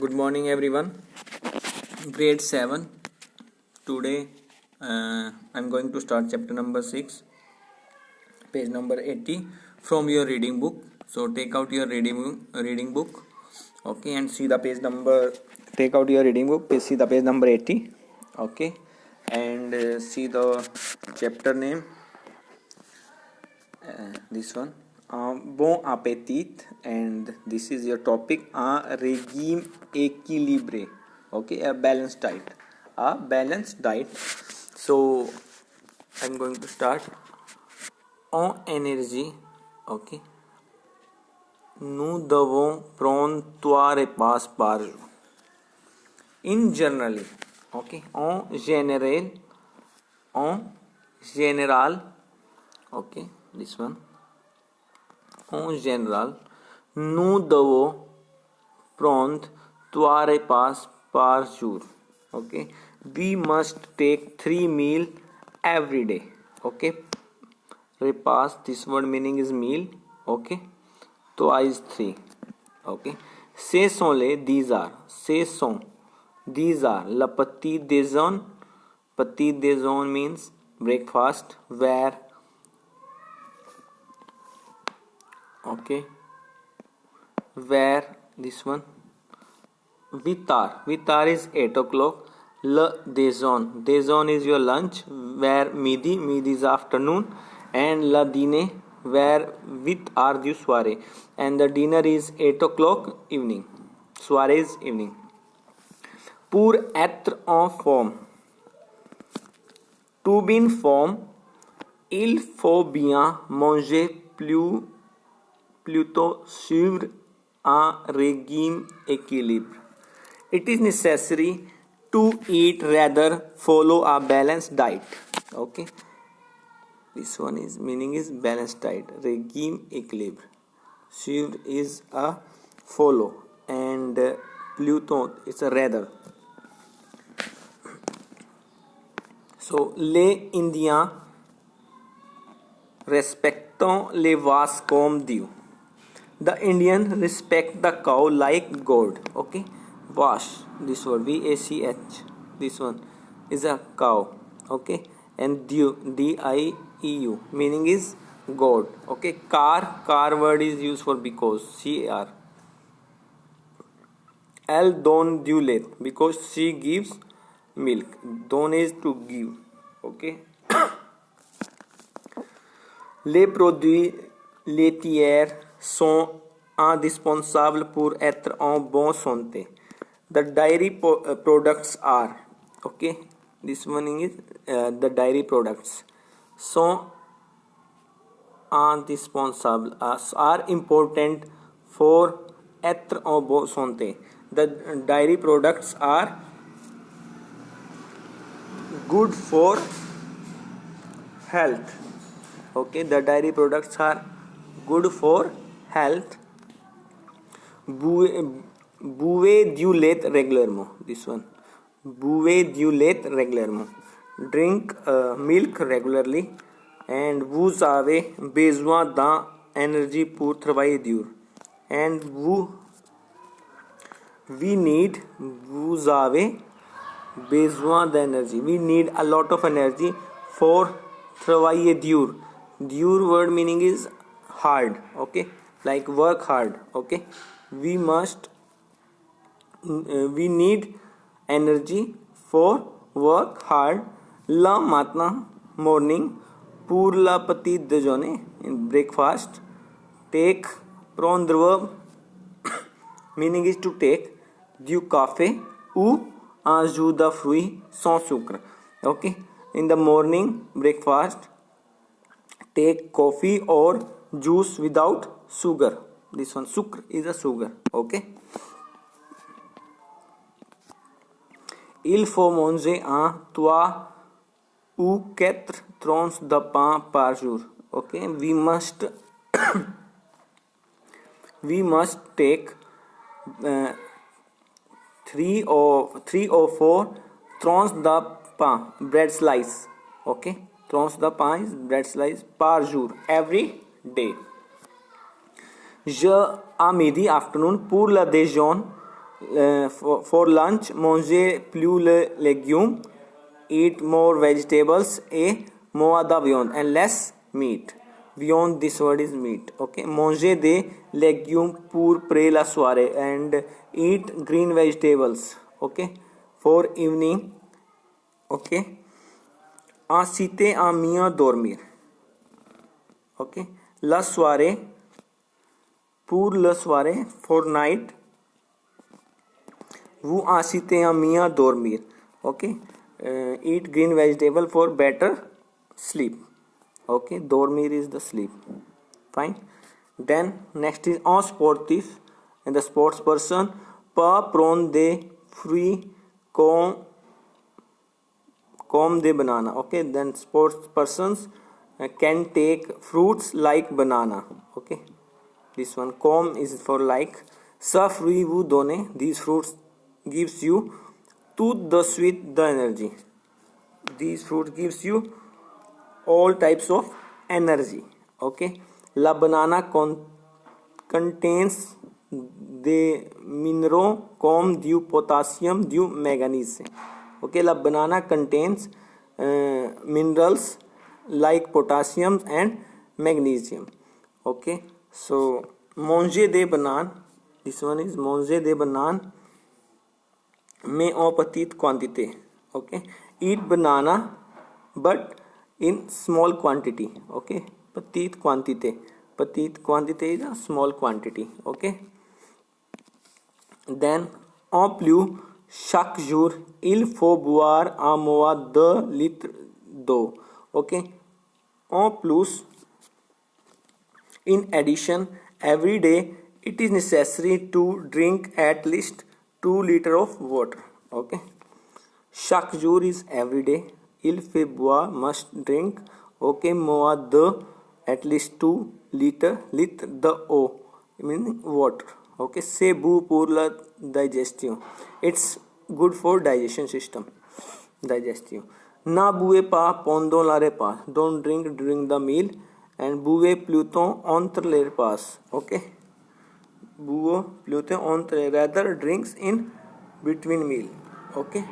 Good morning, everyone. Grade 7. Today, I'm going to start chapter number 6, page number 80 from your reading book. So, take out your reading book, okay, and see the page number. Take out your reading book, see the page number 80, okay, and see the chapter name. This one. Bon appetit, and this is your topic. A regime équilibré, okay, a balanced diet. So I'm going to start. En énergie, okay, nous devons prendre 3 repas par jour. In generally, okay, en général, okay, this one. En général, nous devons prendre 3 repas par jour. Okay, we must take 3 meals every day. Okay, repas, this word meaning is meal. Okay, twice 3. Okay, ce sont les, these are, le petit déjeuner. Petit déjeuner means breakfast, where, okay, where this one, vitar is 8 o'clock. Le déjeuner is your lunch, where midi is afternoon, and la dîner, where with are the soirée, and the dinner is 8 o'clock evening. Soirée is evening. Pour être en forme, to be in form, il faut bien manger plutôt suivre un régime équilibre. It is necessary to eat rather follow a balanced diet. Okay, this one is meaning is balanced diet. Régime équilibre. Suivre is a follow, and plutôt it's a rather. So les Indiens respectant les vaches comme Dieu. The Indian respect the cow like God. Okay, vache, this word VACH, this one is a cow. Okay, and Dieu, DIEU, meaning is God. Okay, car word is used for because, CAR. Elle donne du lait because she gives milk. Donne is to give. Okay. Les produits laitiers sont indispensables pour être en bonne santé. The dairy products are, okay, this one is the dairy products sont indispensables, are important for être en bonne santé. The dairy products are good for health. Okay, the dairy products are good for health. Buvez du lait régulièrement. This one. Buvez du lait régulièrement. Drink milk regularly. And vous avez besoin d'énergie pour travailler dur. And vous avez besoin d'énergie. We need a lot of energy for travailler dur. Dur word meaning is hard. Okay, like work hard. Okay, we need energy for work hard. Le matin, morning. Pour la petit déjeuner, in breakfast. Take, prendre verb meaning is to take. Du café ou un jus de fruits sans sucre. Okay, in the morning breakfast, take coffee or juice without sugar. This one, sucre is a sugar. Okay, il faut manger un 3 ou 4 tranches de pain par jour. Okay, we must take 3 or 4 tranches de pain, bread slice. Okay, tranches de pain is bread slice par jour, every day. Je à midi, afternoon. Pour le déjeuner, for lunch, manger plus le légumes, eat more vegetables, et more the beyond, and less meat. Beyond this word is meat. Okay, manger des légumes pour près la soirée, and eat green vegetables. Okay, for evening. Okay, inciter à mieux dormir. Okay, la soirée, pour la soirée, for night. Vous incitez à mieux dormir. Okay, eat green vegetable for better sleep. Okay, dormir is the sleep. Fine. Then next is en sportif, and the sports person, pas prendre des fruits comme des banana. Okay, then sports persons can take fruits like banana. Okay, this one comme is for like. Ça fruit vous donne, these fruits gives you tout the sweet the energy. These fruits gives you all types of energy. Okay, la banana contains the mineral comme du potassium, du manganese. Okay, la banana contains minerals like potassium and magnesium. Okay, so manger des bananes, this one is manger des bananes mais en petite quantité. Okay, eat banana but in small quantity. Okay, petite quantité is a small quantity. Okay, then en plus chaque jour il faut boire un moins 2 litres d'eau. Okay, en plus, in addition, every day it is necessary to drink at least 2 liters of water. Okay, chaque jour is every day, il fait boire must drink. Okay, moins de at least 2 litres the eau meaning water. Okay, c'est bon pour la digestion, it's good for digestion system, digestion. Na buvez pas pendant la repas, don't drink during the meal, and buvez plutôt entre les repas. Okay, buvez plutôt entre, rather drinks in between meal. Okay,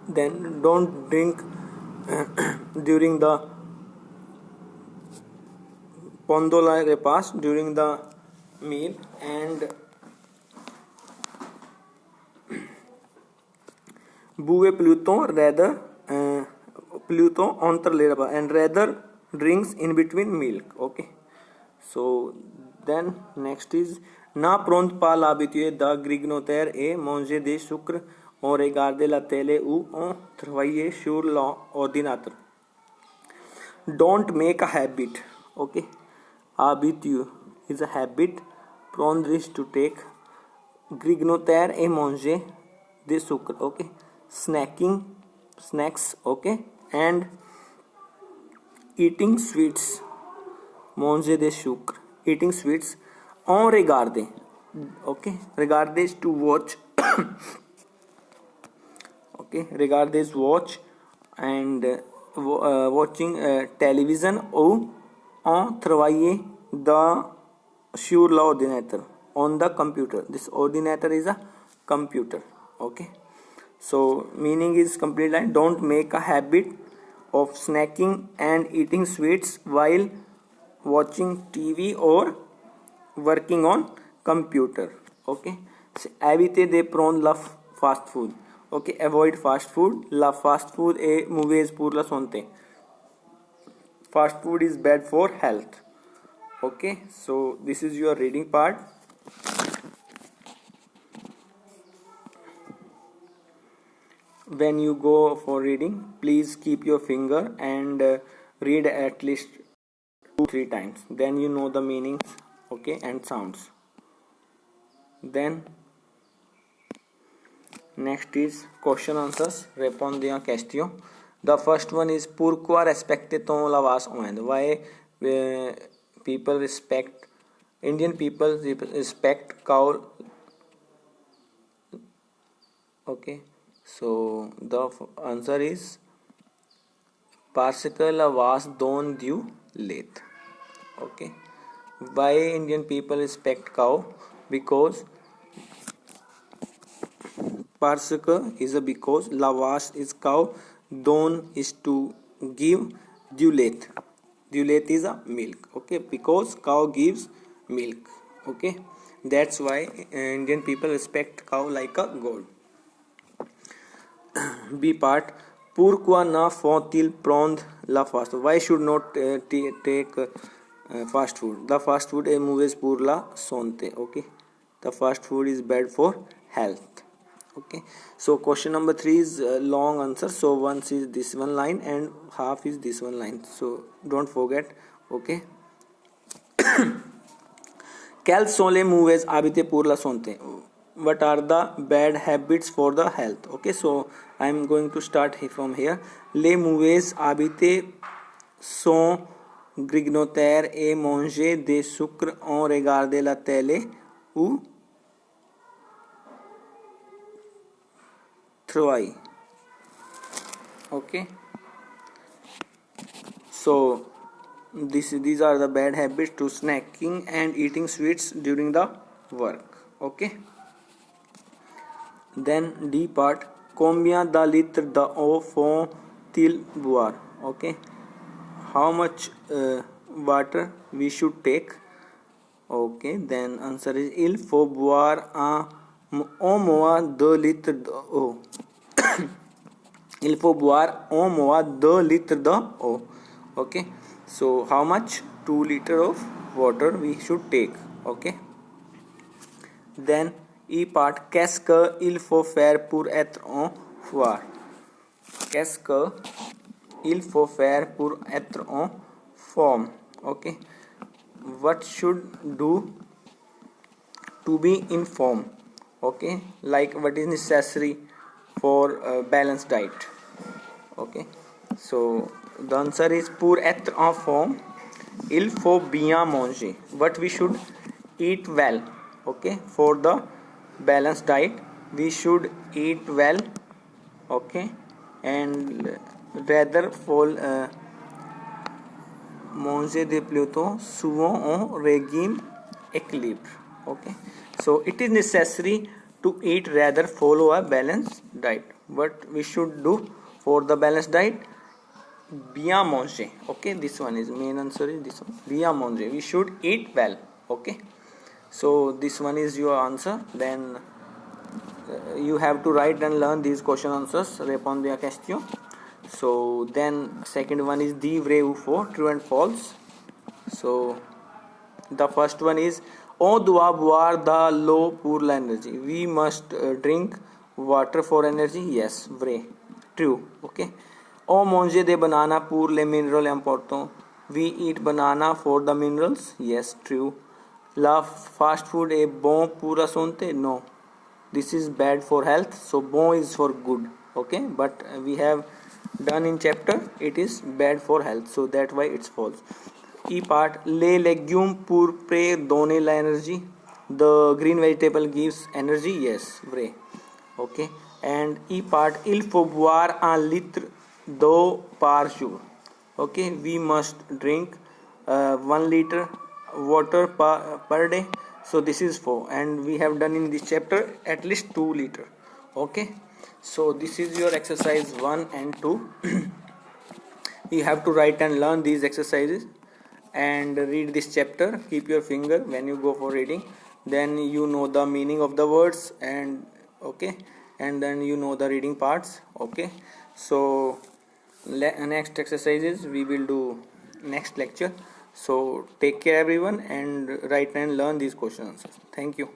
then don't drink during the pendant la repas, during the meal, and buvez plutôt, rather plutôt entre les repas, and rather drinks in between milk. Okay, so then next is na prendre pas l'habitude de grignoter et manger des sucres en regarder la télé ou en travailler sur l'ordinateur. Don't make a habit. Okay, habitude is a habit, prendre is to take, grignoter et manger des sucres. Okay, snacks. Okay, and eating sweets, manger des sucres, eating sweets, en regarder. Okay, regarder is to watch. Okay, regarder is watch, and watching television ou en travailler sur l'ordinateur, on the computer. This ordinator is a computer. Okay, so meaning is complete line, don't make a habit of snacking and eating sweets while watching TV or working on computer. Okay, so éviter de prendre la fast food. Okay, avoid fast food. La fast food est mauvaise pour la santé. Fast food is bad for health. Okay, so this is your reading part. When you go for reading, please keep your finger and read at least 2-3 times, then you know the meanings. Okay, and sounds. Then next is question answers, répondez en question. The first one is pourquoi respecte-t-on la vache en Inde? Why people respect, Indian people respect cow. Okay, so the answer is parce que la vache donne du lait. Okay, why Indian people respect cow? Because parce que is a because, la vache is cow, don is to give, dulet. Dulet is a milk. Okay, because cow gives milk. Okay, that's why Indian people respect cow like a god. B part. Pourquoi ne faut-il prendre la fast? Why should not take fast food? The fast food est mauvais pour la santé. Okay, the fast food is bad for health. Okay, so question number 3 is long answer. So once is this one line and half is this one line. So don't forget. Okay. Quelles sont les mauvaises habitudes pour la santé? What are the bad habits for the health? Okay, so I am going to start from here. Les mauvaises habitudes sont grignoter et manger des sucres en regarder la télé ou travailler. Okay, so these are the bad habits to snacking and eating sweets during the work. Okay, then D part. Combien de litres d'eau faut-il boire? Okay, how much water we should take? Okay, then answer is il faut boire au moins 2 litres d'eau. Il faut boire au moins 2 litres d'eau. Okay, so how much? 2 liters of water we should take. Okay, then E part. Qu'est-ce qu'il faut faire pour être en forme? Qu'est-ce qu'il faut faire pour être en forme? Okay, what should do to be in form? Okay, like what is necessary for balanced diet? Okay, so the answer is pour être en forme il faut bien manger. What we should eat well. Okay, for the balanced diet we should eat well. Okay, and rather fall manger de plutôt souvent en régime équilibre. Okay, so it is necessary to eat rather follow a balanced diet. What we should do for the balanced diet? Bien manger. Okay, this one is main answer is this one. Bien manger. We should eat well. Okay, so this one is your answer. Then you have to write and learn these question answers. Répondre à question. So then second one is the vrai ou faux, true and false. So the first one is on doit boire de l'eau pour l'énergie. We must drink water for energy. Yes, vrai, true. Okay. On mange des bananas pour les minerals importants. We eat banana for the minerals. Yes, true. La fast food est bon pour la santé. No, this is bad for health. So bon is for good. Okay, but we have done in chapter it is bad for health, so that why it's false. E part. Les légumes pourraient donner l'énergie. The green vegetable gives energy. Yes, vrai. Okay, and E part. Il faut boire un litre d'eau par jour. Okay, we must drink 1 liter water per day. So this is 4, and we have done in this chapter at least 2 liter. Okay, so this is your exercise 1 and 2. You have to write and learn these exercises and read this chapter. Keep your finger when you go for reading, then you know the meaning of the words, and okay, and then you know the reading parts. Okay, so next exercises we will do next lecture. So take care everyone, and write and learn these questions. Thank you.